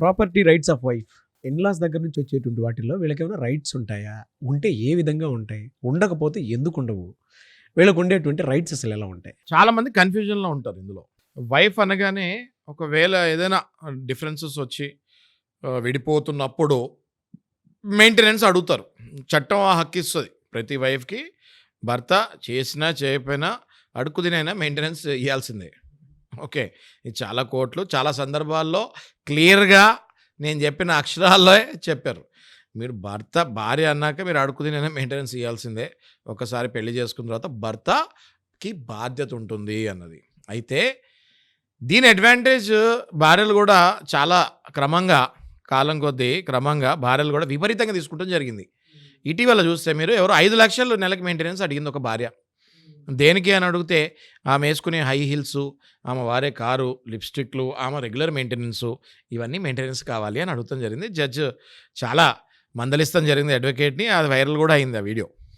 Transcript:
Property rights of wife in laws దగ్గర నుంచి వచ్చేటువంటి వాటిల్లో వీళ్ళకేమైనా రైట్స్ ఉంటాయా? ఉంటే ఏ విధంగా ఉంటాయి? ఉండకపోతే ఎందుకుండవు? వీళ్ళకు ఉండేటువంటి రైట్స్ అసలు ఎలా ఉంటాయి? చాలా మంది కన్ఫ్యూజన్లో ఉంటారు ఇందులో. వైఫ్ అనగానే ఒకవేళ ఏదైనా డిఫరెన్సెస్ వచ్చి విడిపోతున్నప్పుడు మెయింటెనెన్స్ అడుగుతారు. చట్టం ఆ హక్కు ఇస్తుంది ప్రతి వైఫ్కి. భర్త చేసినా చేయకపోయినా అడుక్కు తినైనా మెయింటెనెన్స్ ఇవ్వాల్సిందే. ఓకే, ఇది చాలా కోర్టులు చాలా సందర్భాల్లో క్లియర్గా నేను చెప్పిన అక్షరాల్లో చెప్పారు. మీరు భార్య అన్నాక మీరు అడుక్కు తినైనా మెయింటెనెన్స్ ఇవ్వాల్సిందే. ఒకసారి పెళ్లి చేసుకున్న తర్వాత భర్తకి బాధ్యత ఉంటుంది అన్నది. అయితే దీని అడ్వాంటేజ్ భార్యలు కూడా చాలా కాలం కొద్దీ క్రమంగా భార్యలు కూడా విపరీతంగా తీసుకుంటం జరిగింది. ఇటీవల చూస్తే మీరు ఎవరో 5 లక్షలు నెలకు మెయింటెనెన్స్ అడిగింది ఒక భార్య. దేనికి అని అడిగితే ఆమె వేసుకునే హై హీల్స్, ఆమె వాడే కారు, లిప్స్టిక్లు, ఆమె రెగ్యులర్ మెయింటెనెన్సు, ఇవన్నీ మెయింటెనెన్స్ కావాలి అని అడుగుతాం జరిగింది. జడ్జ్ చాలా మందలిస్తాం జరిగింది అడ్వకేట్ని. అది వైరల్ కూడా అయింది ఆ వీడియో.